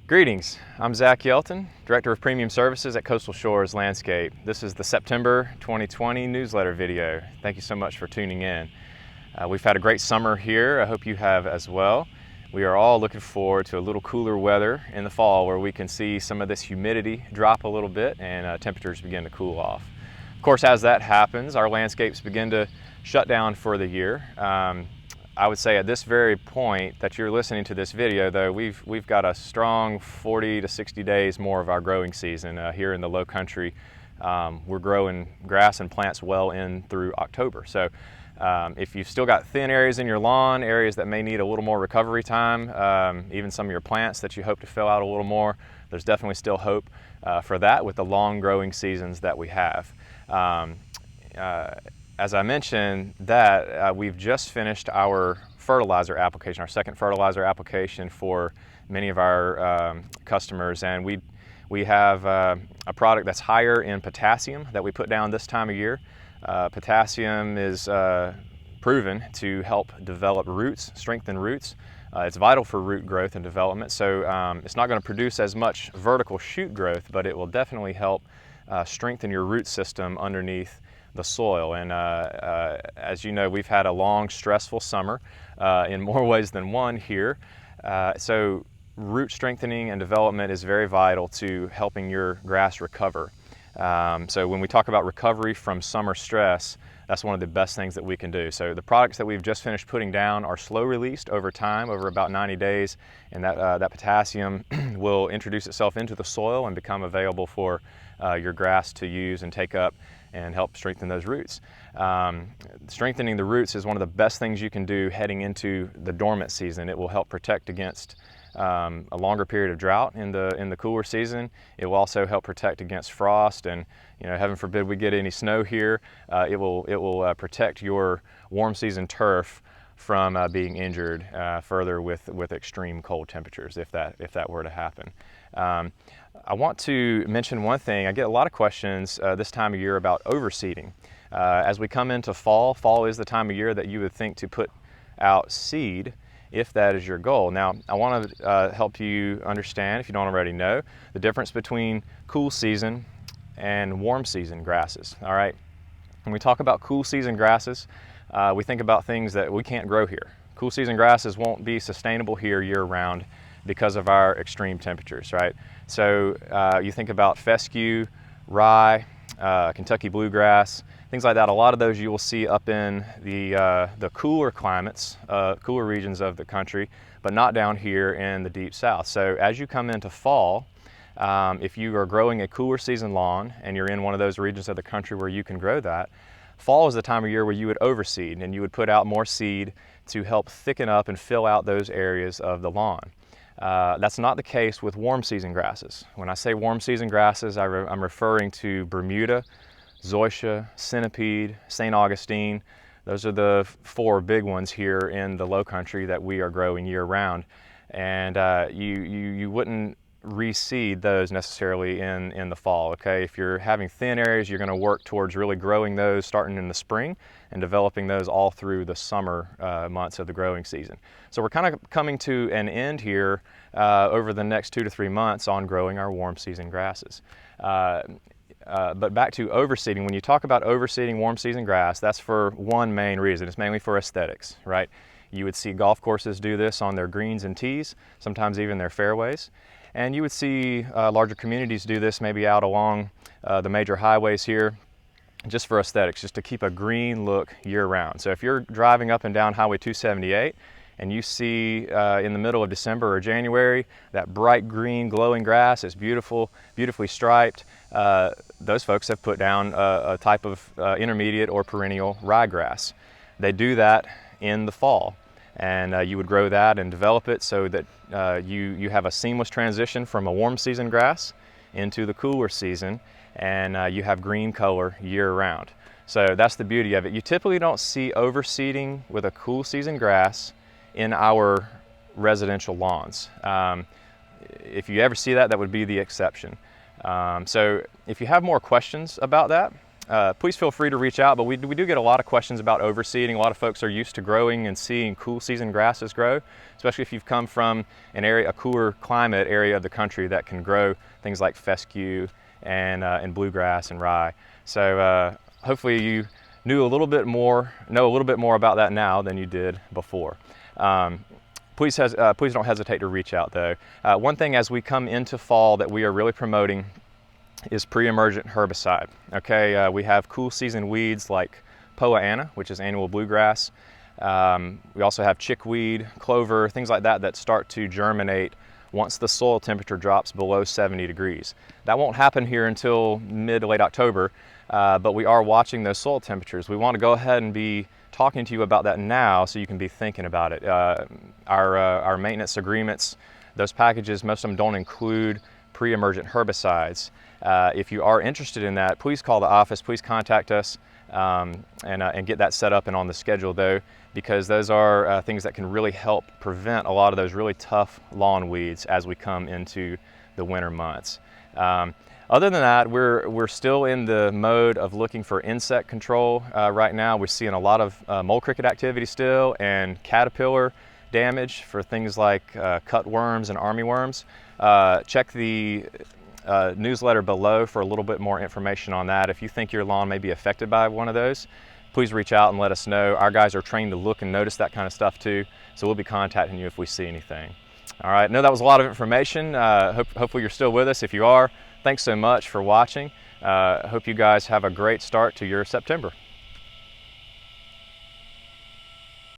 Greetings, I'm Zach Yelton, Director of Premium Services at Coastal Shores Landscape. This is the September 2020 newsletter video. Thank you so much for tuning in. We've had a great summer here. I hope you have as well. We are all looking forward to a little cooler weather in the fall where we can see some of this humidity drop a little bit and temperatures begin to cool off. Of course, as that happens, our landscapes begin to shut down for the year. I would say at this very point that you're listening to this video, though, we've got a strong 40 to 60 days more of our growing season here in the low country. We're growing grass and plants well in through October. So if you've still got thin areas in your lawn, areas that may need a little more recovery time, even some of your plants that you hope to fill out a little more, there's definitely still hope for that with the long growing seasons that we have. As I mentioned that we've just finished our fertilizer application, our second fertilizer application for many of our customers, and we have a product that's higher in potassium that we put down this time of year. Potassium is proven to help develop roots, strengthen roots. It's vital for root growth and development, so it's not going to produce as much vertical shoot growth, but it will definitely help strengthen your root system underneath the soil. And as you know, we've had a long, stressful summer in more ways than one here. So root strengthening and development is very vital to helping your grass recover. So when we talk about recovery from summer stress, that's one of the best things that we can do. So the products that we've just finished putting down are slow released over time, over about 90 days, and that potassium will introduce itself into the soil and become available for your grass to use and take up and help strengthen those roots. Strengthening the roots is one of the best things you can do heading into the dormant season. It will help protect against a longer period of drought in the cooler season. It will also help protect against frost, and heaven forbid we get any snow here. It will protect your warm season turf from being injured further with extreme cold temperatures if that were to happen. I want to mention one thing. I get a lot of questions this time of year about overseeding. As we come into fall, fall is the time of year that you would think to put out seed if that is your goal. Now, I want to help you understand, if you don't already know, the difference between cool season and warm season grasses. All right. When we talk about cool season grasses, we think about things that we can't grow here. Cool season grasses won't be sustainable here year round because of our extreme temperatures, right? So you think about fescue, rye, Kentucky bluegrass, things like that. A lot of those you will see up in the cooler climates, cooler regions of the country, but not down here in the deep south. So as you come into fall, if you are growing a cooler season lawn and you're in one of those regions of the country where you can grow that, fall is the time of year where you would overseed and you would put out more seed to help thicken up and fill out those areas of the lawn. That's not the case with warm season grasses. When I say warm season grasses, I'm referring to Bermuda, Zoysia, Centipede, St. Augustine. Those are the four big ones here in the low country that we are growing year round. And you wouldn't reseed those necessarily in the fall, okay? If you're having thin areas, you're going to work towards really growing those starting in the spring and developing those all through the summer months of the growing season. So we're kind of coming to an end here over the next 2 to 3 months on growing our warm season grasses. But back to overseeding, when you talk about overseeding warm season grass, that's for one main reason. It's mainly for aesthetics, right? You would see golf courses do this on their greens and tees, sometimes even their fairways. And you would see larger communities do this maybe out along the major highways here, just for aesthetics, just to keep a green look year-round. So if you're driving up and down Highway 278 and you see in the middle of December or January that bright green glowing grass is beautiful, beautifully striped, those folks have put down a type of intermediate or perennial ryegrass. They do that in the fall. And you would grow that and develop it so that you have a seamless transition from a warm season grass into the cooler season, and you have green color year round. So that's the beauty of it. You typically don't see overseeding with a cool season grass in our residential lawns. If you ever see that, that would be the exception. So if you have more questions about that, please feel free to reach out. But we do get a lot of questions about overseeding. A lot of folks are used to growing and seeing cool season grasses grow, especially if you've come from an area, a cooler climate area of the country that can grow things like fescue and bluegrass and rye. So hopefully you know a little bit more about that now than you did before. Please don't hesitate to reach out though. One thing as we come into fall that we are really promoting is pre-emergent herbicide. Okay, we have cool season weeds like Poa annua, which is annual bluegrass. We also have chickweed, clover, things like that that start to germinate once the soil temperature drops below 70 degrees. That won't happen here until mid to late October, but we are watching those soil temperatures. We want to go ahead and be talking to you about that now so you can be thinking about it. Our maintenance agreements, those packages, most of them don't include pre-emergent herbicides. If you are interested in that, please call the office, please contact us and get that set up and on the schedule though, because those are things that can really help prevent a lot of those really tough lawn weeds as we come into the winter months. Other than that, we're still in the mode of looking for insect control right now. We're seeing a lot of mole cricket activity still and caterpillar damage for things like cutworms and armyworms. Check the newsletter below for a little bit more information on that. If you think your lawn may be affected by one of those, please reach out and let us know. Our guys are trained to look and notice that kind of stuff too, so we'll be contacting you if we see anything. All right, I know that was a lot of information. Hopefully you're still with us. If you are, thanks so much for watching. Hope you guys have a great start to your September.